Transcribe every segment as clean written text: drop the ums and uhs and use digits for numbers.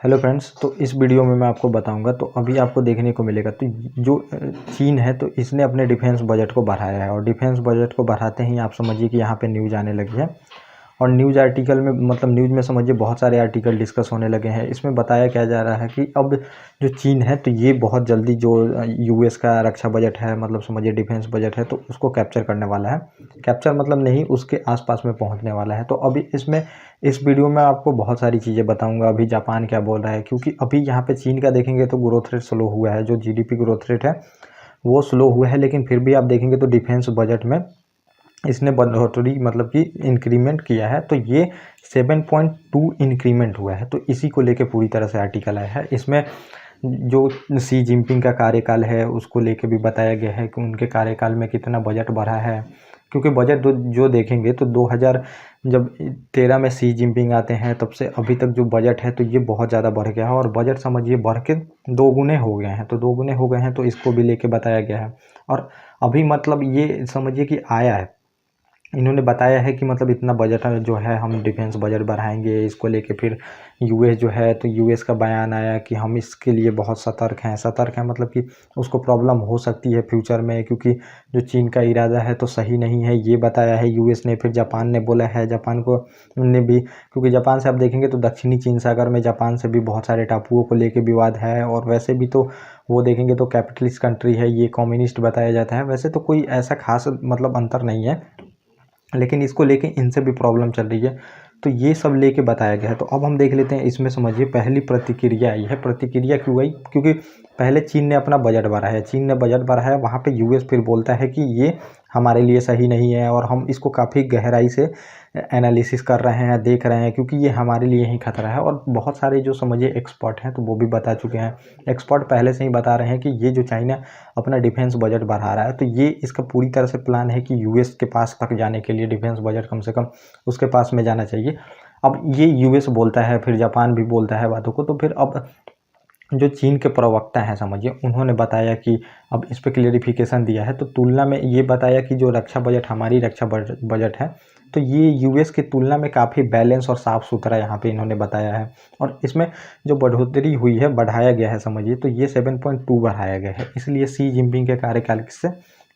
Hello friends, तो इस video में मैं आपको बताऊंगा। तो अभी आपको देखने को मिलेगा तो जो चीन है तो इसने अपने डिफेंस बजट को बढ़ाया है और डिफेंस बजट को बढ़ाते ही आप समझिए कि यहाँ पे न्यूज़ आने लगी है। और न्यूज़ आर्टिकल में मतलब न्यूज़ में समझिए बहुत सारे आर्टिकल डिस्कस होने लगे हैं। इसमें बताया क्या जा रहा है कि अब जो चीन है तो ये बहुत जल्दी जो यूएस का रक्षा बजट है, मतलब समझिए डिफेंस बजट है, तो उसको कैप्चर करने वाला है। कैप्चर मतलब नहीं, उसके आसपास में पहुंचने वाला है। तो अभी इसमें इस वीडियो में आपको बहुत सारी चीज़ें बताऊंगा। अभी जापान क्या बोल रहा है, क्योंकि अभी यहाँ पे चीन का देखेंगे तो ग्रोथ रेट स्लो हुआ है। जो जीडीपी ग्रोथ रेट है वो स्लो हुआ है, लेकिन फिर भी आप देखेंगे तो डिफेंस बजट में इसने बढ़ोतरी मतलब कि इंक्रीमेंट किया है। तो ये 7.2 इंक्रीमेंट हुआ है। तो इसी को लेके पूरी तरह से आर्टिकल आया है। इसमें जो सी जिनपिंग का कार्यकाल है उसको लेके भी बताया गया है कि उनके कार्यकाल में कितना बजट बढ़ा है। क्योंकि बजट जो देखेंगे तो 2013 में सी जिनपिंग आते हैं तब से अभी तक जो बजट है तो ये बहुत ज़्यादा बढ़ गया है। और बजट समझिए बढ़ के 2 गुने हो गए हैं। तो 2 गुने हो गए हैं तो इसको भी लेके बताया गया है। और अभी मतलब ये समझिए कि आया है, इन्होंने बताया है कि मतलब इतना बजट जो है हम डिफेंस बजट बढ़ाएंगे। इसको लेके फिर यूएस जो है तो यूएस का बयान आया कि हम इसके लिए बहुत सतर्क हैं। सतर्क हैं मतलब कि उसको प्रॉब्लम हो सकती है फ्यूचर में, क्योंकि जो चीन का इरादा है तो सही नहीं है, ये बताया है यूएस ने। फिर जापान ने बोला है, जापान को ने भी, क्योंकि जापान से आप देखेंगे तो दक्षिणी चीन सागर में जापान से भी बहुत सारे टापुओं को लेके विवाद है। और वैसे भी तो वो देखेंगे तो कैपिटलिस्ट कंट्री है, ये कम्युनिस्ट बताया जाता है। वैसे तो कोई ऐसा खास मतलब अंतर नहीं है, लेकिन इसको लेके इनसे भी प्रॉब्लम चल रही है। तो ये सब लेके बताया गया है। तो अब हम देख लेते हैं इसमें समझिए पहली प्रतिक्रिया आई है। प्रतिक्रिया क्यों आई? क्योंकि पहले चीन ने अपना बजट बढ़ाया, चीन ने बजट बढ़ाया, वहाँ पे यूएस फिर बोलता है कि ये हमारे लिए सही नहीं है और हम इसको काफ़ी गहराई से एनालिसिस कर रहे हैं, देख रहे हैं, क्योंकि ये हमारे लिए ही खतरा है। और बहुत सारे जो समझिए एक्सपर्ट हैं तो वो भी बता चुके हैं। एक्सपर्ट पहले से ही बता रहे हैं कि ये जो चाइना अपना डिफेंस बजट बढ़ा रहा है तो ये इसका पूरी तरह से प्लान है कि यूएस के पास तक जाने के लिए डिफेंस बजट कम से कम उसके पास में जाना चाहिए। अब ये यूएस बोलता है, फिर जापान भी बोलता है बातों को। तो फिर अब जो चीन के प्रवक्ता हैं समझिए उन्होंने बताया कि अब इस पर क्लियरिफिकेशन दिया है। तो तुलना में ये बताया कि जो रक्षा बजट हमारी रक्षा बजट है तो ये यूएस की तुलना में काफ़ी बैलेंस और साफ़ सुथरा यहाँ पे इन्होंने बताया है। और इसमें जो बढ़ोतरी हुई है, बढ़ाया गया है समझिए, तो ये 7.2 बढ़ाया गया है। इसलिए सी जिनपिंग के कार्यकाल से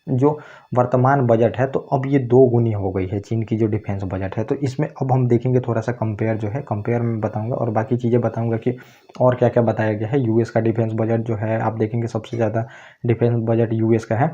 जो वर्तमान बजट है तो अब ये 2 गुनी हो गई है चीन की जो डिफेंस बजट है। तो इसमें अब हम देखेंगे थोड़ा सा कंपेयर जो है, कंपेयर में बताऊंगा और बाकी चीज़ें बताऊंगा कि और क्या क्या बताया गया है। यूएस का डिफेंस बजट जो है आप देखेंगे सबसे ज़्यादा डिफेंस बजट यूएस का है।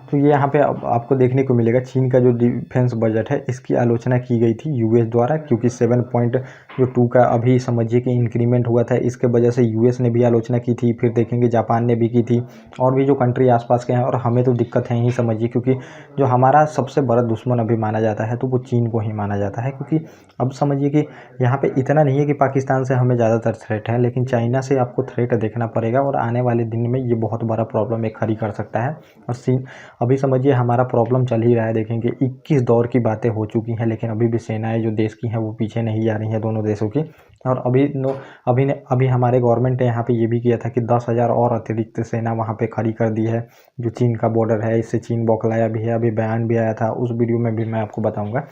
तो ये यहाँ पे आपको देखने को मिलेगा चीन का जो डिफेंस बजट है इसकी आलोचना की गई थी यूएस द्वारा, क्योंकि 7.2 का अभी समझिए कि इंक्रीमेंट हुआ था। इसके वजह से यूएस ने भी आलोचना की थी, फिर देखेंगे जापान ने भी की थी, और भी जो कंट्री आसपास के हैं। और हमें तो दिक्कत है ही समझिए, क्योंकि जो हमारा सबसे बड़ा दुश्मन अभी माना जाता है तो वो चीन को ही माना जाता है। क्योंकि अब समझिए कि यहाँ पे इतना नहीं है कि पाकिस्तान से हमें ज़्यादातर थ्रेट है, लेकिन चाइना से आपको थ्रेट देखना पड़ेगा और आने वाले दिन में ये बहुत बड़ा प्रॉब्लम एक खड़ी कर सकता है। और अभी समझिए हमारा प्रॉब्लम चल ही रहा है। देखेंगे 21 दौर की बातें हो चुकी हैं, लेकिन अभी भी सेनाएं जो देश की हैं वो पीछे नहीं जा रही हैं, दोनों देशों की। और अभी हमारे गवर्नमेंट ने यहाँ पे ये भी किया था कि 10,000 और अतिरिक्त सेना वहाँ पे खड़ी कर दी है जो चीन का बॉर्डर है। इससे चीन बौखलाया भी है, अभी बयान भी आया था, उस वीडियो में भी मैं आपको बताऊँगा।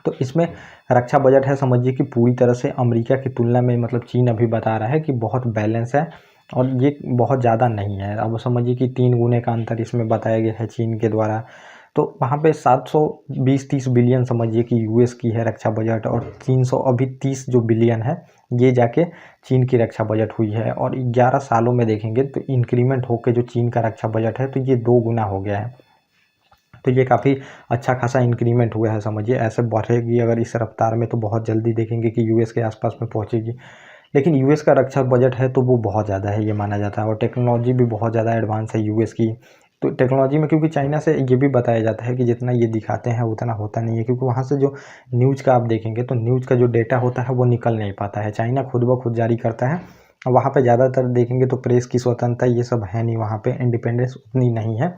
तो इसमें रक्षा बजट है समझिए कि पूरी तरह से अमेरिका की तुलना में मतलब चीन अभी बता रहा है कि बहुत बैलेंस है और ये बहुत ज़्यादा नहीं है। अब समझिए कि 3 गुने का अंतर इसमें बताया गया है चीन के द्वारा। तो वहाँ पे 720-30 बिलियन समझिए कि यूएस की है रक्षा बजट, और 300 अभी 30 जो बिलियन है ये जाके चीन की रक्षा बजट हुई है। और 11 सालों में देखेंगे तो इंक्रीमेंट होकर जो चीन का रक्षा बजट है तो ये 2 गुना हो गया है। तो ये काफ़ी अच्छा खासा इंक्रीमेंट हुआ है समझिए। ऐसे बढ़ेगी अगर इस रफ्तार में तो बहुत जल्दी देखेंगे कि यूएस के आसपास में पहुंचेगी। लेकिन यूएस का रक्षा बजट है तो वो बहुत ज़्यादा है ये माना जाता है, और टेक्नोलॉजी भी बहुत ज़्यादा एडवांस है यूएस की। तो टेक्नोलॉजी में क्योंकि चाइना से ये भी बताया जाता है कि जितना ये दिखाते हैं उतना होता नहीं है, क्योंकि वहाँ से जो न्यूज़ का आप देखेंगे तो न्यूज़ का जो डेटा होता है वो निकल नहीं पाता है। चाइना खुद ब खुद जारी करता है। वहाँ पे ज़्यादातर देखेंगे तो प्रेस की स्वतंत्रता ये सब है नहीं, वहाँ पे इंडिपेंडेंस उतनी नहीं है।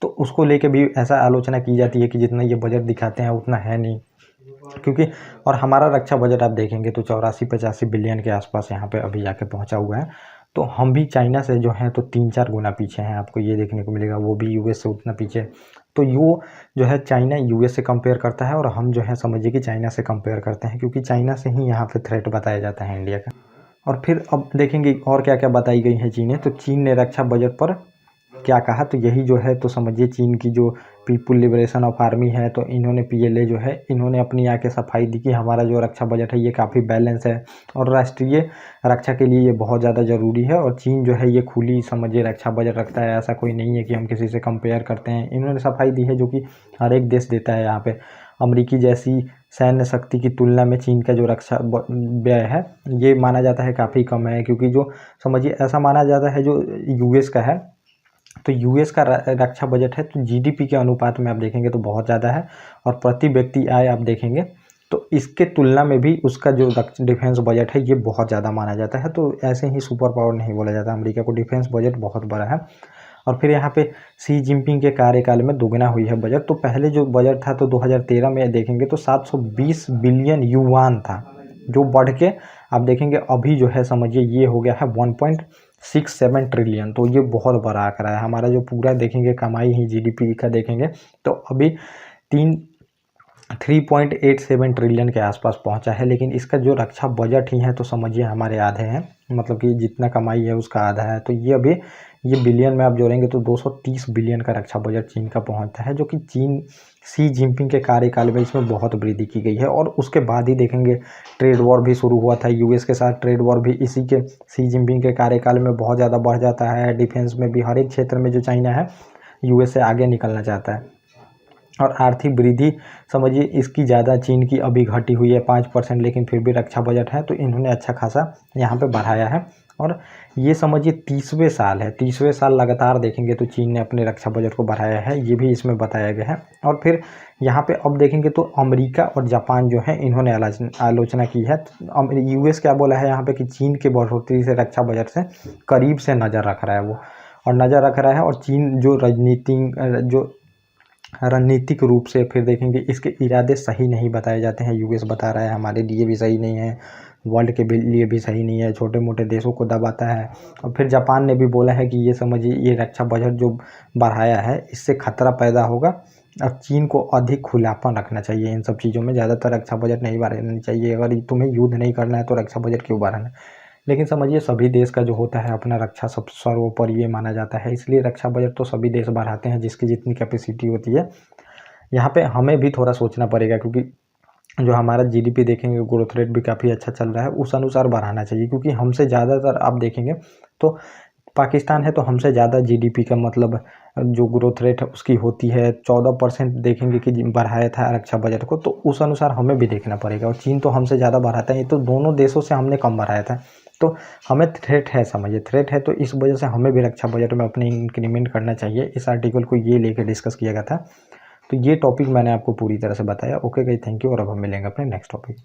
तो उसको लेके भी ऐसा आलोचना की जाती है कि जितना ये बजट दिखाते हैं उतना है नहीं। क्योंकि और हमारा रक्षा बजट आप देखेंगे तो 84-85 बिलियन के आसपास यहाँ पे अभी जाके पहुँचा हुआ है। तो हम भी चाइना से जो है तो 3-4 गुना पीछे हैं, आपको ये देखने को मिलेगा। वो भी यूएस से उतना पीछे। तो जो है चाइना यूएस से कंपेयर करता है और हम जो है समझिए कि चाइना से कंपेयर करते हैं, क्योंकि चाइना से ही यहाँ पे थ्रेट बताया जाता है इंडिया का। और फिर अब देखेंगे और क्या क्या बताई गई है चीन ने। तो चीन ने रक्षा बजट पर क्या कहा, तो यही जो है तो समझिए चीन की जो पीपुल लिबरेशन ऑफ आर्मी है, तो इन्होंने PLA जो है, इन्होंने अपनी आके सफाई दी कि हमारा जो रक्षा बजट है ये काफ़ी बैलेंस है और राष्ट्रीय रक्षा के लिए ये बहुत ज़्यादा ज़रूरी है। और चीन जो है ये खुली समझिए रक्षा बजट रखता है, ऐसा कोई नहीं है कि हम किसी से कंपेयर करते हैं। इन्होंने सफाई दी है जो कि हर एक देश देता है। यहाँ पे अमेरिकी जैसी सैन्य शक्ति की तुलना में चीन का जो रक्षा व्यय है ये माना जाता है काफ़ी कम है, क्योंकि जो समझिए ऐसा माना जाता है जो US का है, तो US का रक्षा बजट है तो GDP के अनुपात में आप देखेंगे तो बहुत ज़्यादा है, और प्रति व्यक्ति आय आप देखेंगे तो इसके तुलना में भी उसका जो डिफेंस बजट है ये बहुत ज़्यादा माना जाता है। तो ऐसे ही सुपर पावर नहीं बोला जाता, अमेरिका को डिफेंस बजट बहुत बड़ा है। और फिर यहाँ पे शी जिनपिंग के कार्यकाल में दोगुना हुई है बजट। तो पहले जो बजट था तो 2013 में देखेंगे तो 720 बिलियन युआन था, जो बढ़ के आप देखेंगे अभी जो है समझिए ये हो गया है 1.67 ट्रिलियन। तो ये बहुत बड़ा आंकड़ा है। हमारा जो पूरा देखेंगे कमाई ही GDP का देखेंगे तो अभी 3.87 ट्रिलियन के आसपास पहुंचा है, लेकिन इसका जो रक्षा बजट ही है तो समझिए हमारे आधे हैं, मतलब कि जितना कमाई है उसका आधा है। तो ये अभी ये बिलियन में आप जोड़ेंगे तो 230 बिलियन का रक्षा बजट चीन का पहुंचता है, जो कि शी जिनपिंग के कार्यकाल में इसमें बहुत वृद्धि की गई है। और उसके बाद ही देखेंगे ट्रेड वॉर भी शुरू हुआ था US के साथ। ट्रेड वॉर भी इसी के शी जिनपिंग के कार्यकाल में बहुत ज़्यादा बढ़ जाता है। डिफेंस में भी हर एक क्षेत्र में जो चाइना है US से आगे निकलना चाहता है। और आर्थिक वृद्धि समझिए इसकी ज़्यादा चीन की अभी घटी हुई है 5%, लेकिन फिर भी रक्षा बजट है तो इन्होंने अच्छा खासा यहाँ पे बढ़ाया है। और ये समझिए 30वें साल है, 30वें साल लगातार देखेंगे तो चीन ने अपने रक्षा बजट को बढ़ाया है, ये भी इसमें बताया गया है। और फिर यहाँ पे अब देखेंगे तो अमेरिका और जापान जो है इन्होंने आलोचना की है। US क्या बोला है यहाँ पे कि चीन की बढ़ोतरी से रक्षा बजट से करीब से नज़र रख रहा है वो, और नज़र रख रहा है। और चीन जो रणनीतिक रूप से फिर देखेंगे इसके इरादे सही नहीं बताए जाते हैं। US बता रहा है हमारे लिए भी सही नहीं है, वर्ल्ड के लिए भी सही नहीं है, छोटे मोटे देशों को दबाता है। और फिर जापान ने भी बोला है कि ये समझिए ये रक्षा बजट जो बढ़ाया है इससे खतरा पैदा होगा, और चीन को अधिक खुलापन रखना चाहिए इन सब चीज़ों में। ज़्यादातर रक्षा बजट नहीं बढ़ानी चाहिए। अगर तुम्हें युद्ध नहीं करना है तो रक्षा बजट क्यों बढ़ाना है। लेकिन समझिए सभी देश का जो होता है अपना रक्षा सब सर्वोपरि ये माना जाता है, इसलिए रक्षा बजट तो सभी देश बढ़ाते हैं जिसकी जितनी कैपेसिटी होती है। यहाँ पे हमें भी थोड़ा सोचना पड़ेगा, क्योंकि जो हमारा GDP देखेंगे ग्रोथ रेट भी काफ़ी अच्छा चल रहा है, उस अनुसार बढ़ाना चाहिए। क्योंकि हमसे ज़्यादातर आप देखेंगे तो पाकिस्तान है तो हमसे ज़्यादा GDP का मतलब जो ग्रोथ रेट है उसकी होती है 14% देखेंगे कि बढ़ाया था रक्षा बजट को, तो उस अनुसार हमें भी देखना पड़ेगा। और चीन तो हमसे ज़्यादा बढ़ाता है, तो दोनों देशों से हमने कम बढ़ाया था। तो हमें थ्रेट है, समझिए थ्रेट है, तो इस वजह से हमें भी रक्षा बजट में अपने इंक्रीमेंट करना चाहिए। इस आर्टिकल को ये लेकर डिस्कस किया गया था। तो ये टॉपिक मैंने आपको पूरी तरह से बताया। ओके गाइस, थैंक यू, और अब हम मिलेंगे अपने नेक्स्ट टॉपिक।